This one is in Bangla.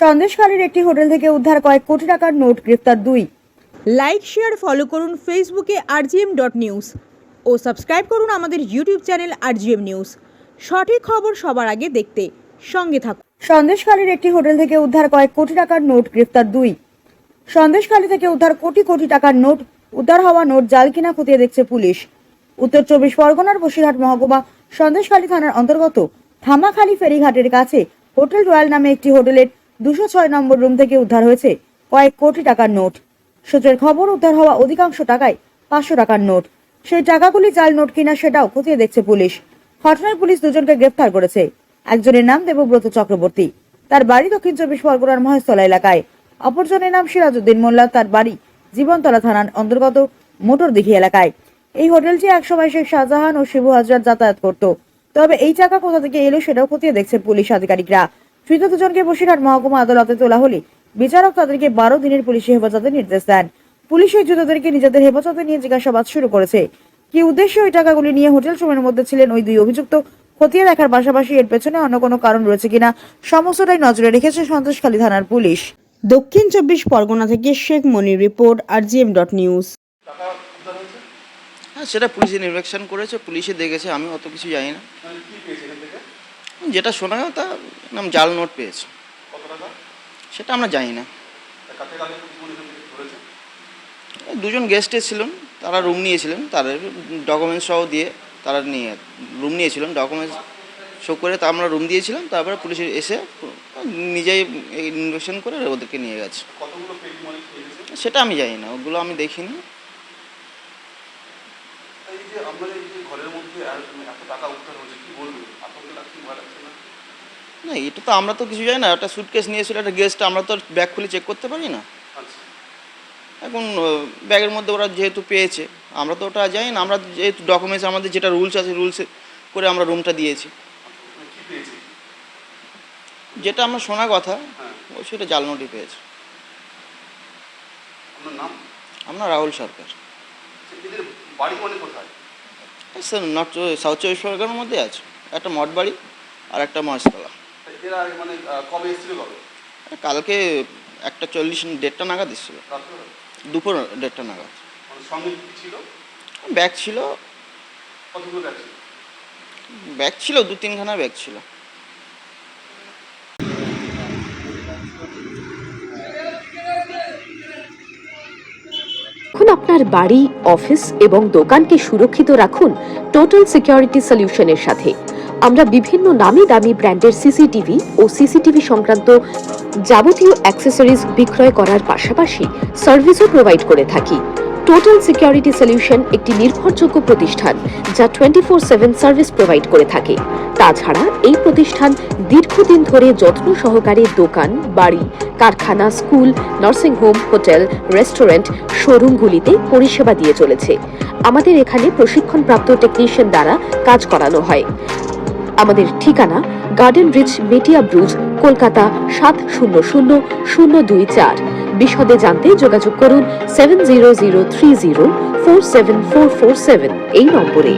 সন্দেশখালীর একটি হোটেল থেকে উদ্ধার কয়েক কোটি টাকার নোট, গ্রেফতার 2। লাইক, শেয়ার, ফলো করুন ফেসবুকে rgm.news ও সাবস্ক্রাইব করুন আমাদের ইউটিউব চ্যানেল rgm নিউজ। সঠিক খবর সবার আগে দেখতে সঙ্গে থাকুন। সন্দেশখালীর একটি হোটেল থেকে উদ্ধার কয়েক কোটি টাকার নোট, গ্রেফতার 2। সন্দেশখালী থেকে উদ্ধার কোটি কোটি টাকার নোট। উদ্ধার হওয়া নোট জাল কিনা খতিয়ে দেখছে পুলিশ। উত্তর 24 পরগনার বসিরহাট মহকুমা সন্দেশখালী থানার অন্তর্গত থামাখালী ফেরিঘাটের কাছে হোটেল রয়্যাল নামে একটি হোটেলের 206 নম্বর রুম থেকে উদ্ধার হয়েছে কয়েক কোটি টাকার নোট। সূত্রের খবর, উদ্ধার হওয়া অধিকাংশ টাকায় 500 টাকার নোট। সেই টাকাগুলি জাল নোট কিনা সেটাও খতিয়ে দেখছে পুলিশ। ঘটনায় পুলিশ দুজনকে গ্রেফতার করেছে। একজনের নাম দেবব্রত চক্রবর্তী, তার বাড়ি দক্ষিণ 24 পরগনার মহেশতলা এলাকায়। অপরজনের নাম সিরাজউদ্দিন মোল্লা, তার বাড়ি জীবনতলা থানার অন্তর্গত মোটরদিঘি এলাকায়। এই হোটেলটি একসময় শেখ শাহজাহান ও শিবু হাজরাত যাতায়াত করত। তবে এই টাকা কোথা থেকে এলো সেটাও খতিয়ে দেখছে পুলিশ আধিকারিকরা। ধৃত দুজনকে বসিরহাট মহকুমা আদালতে তোলা হলে বিচারক তাদেরকে 12 দিনের পুলিশি হেফাজতের নির্দেশ দেন। পুলিশ এই ধৃতদেরকে নিজেদের হেফাজতে নিয়ে জিজ্ঞাসাবাদ শুরু করেছে। কি উদ্দেশ্যে ওই টাকাগুলি নিয়ে হোটেল রুমের মধ্যে ছিলেন ওই দুই অভিযুক্ত খতিয়ে দেখার পাশাপাশি এর পেছনে অন্য কোনো কারণ রয়েছে কিনা সমস্তটাই নজরে রেখেছে সন্দেশখালী থানার পুলিশ। দক্ষিণ 24 পরগনা থেকে শেখ মনির রিপোর্ট, rgm.news। হ্যাঁ, সেটা পুলিশে ইনভেস্টিগেশন করেছে, পুলিশে দেখেছে, আমি অত কিছু জানি না। যেটা শোনা গেল তা নাম জাল নোট পেয়েছে, সেটা আমরা জানি না। দুজন গেস্ট এসেছিলেন, তারা রুম নিয়েছিলেন, তাদের ডকুমেন্টস সহ দিয়ে তারা নিয়ে রুম নিয়েছিলেন, ডকুমেন্টস শো করে তা আমরা রুম দিয়েছিলাম। তারপরে পুলিশ এসে নিজেই ইনভেস্টিগেশন করে ওদেরকে নিয়ে গেছে। সেটা আমি জানি না, ওগুলো আমি দেখিনি। না, এটা তো আমরা তো কিছু জানি না। একটা সুটকেস নিয়েছিল একটা গেস্ট, আমরা তো ব্যাগ খুলে চেক করতে পারি না। এখন ব্যাগের মধ্যে ওরা যেহেতু পেয়েছে, আমরা তো ওটা জানি না। আমরা যেহেতু ডকুমেন্টস আমাদের যেটা রুলস আছে, রুলসে করে আমরা রুমটা দিয়েছি। যেটা আমরা শোনা কথা ওই সেটা জাল নোটই পেয়েছে। আমরা রাহুল সরকার। স্যার নর্থ সাউথ 24 পরগনার মধ্যে আছে, একটা মঠ বাড়ি আর একটা মহেশতলা। কালকে 1:40 1:30 নাগাদ এসেছিল, দুপুর 1:30 নাগাদ। ব্যাগ ছিল, ব্যাগ ছিল 2-3 খানা ব্যাগ ছিল। এখন আপনার বাড়ি, অফিস এবং দোকানকে সুরক্ষিত রাখুন টোটাল সিকিউরিটি সলিউশনের সাথে। আমরা বিভিন্ন নামি দামি ব্র্যান্ডের সিসিটিভি ও সিসিটিভি সংক্রান্ত যাবতীয় অ্যাক্সেসরিজ বিক্রয় করার পাশাপাশি সার্ভিসও প্রোভাইড করে থাকি। টোটাল সিকিউরিটি সলিউশন একটি নির্ভরযোগ্য প্রতিষ্ঠান যা 24/7 সার্ভিস প্রোভাইড করে থাকে। তাছাড়া এই প্রতিষ্ঠান দীর্ঘদিন ধরে যত্ন সহকারে দোকান, বাড়ি, কারখানা, স্কুল, নার্সিংহোম, হোটেল, রেস্টুরেন্ট, শোরুমগুলিতে পরিষেবা দিয়ে চলেছে। আমাদের এখানে প্রশিক্ষণপ্রাপ্ত টেকনিশিয়ান দ্বারা কাজ করানো হয়। আমাদের ঠিকানা গার্ডেন রিচ, মেটিয়া ব্রুজ, কলকাতা 700024। বিশদে জানতে যোগাযোগ করুন 7003047447 এই নম্বরে।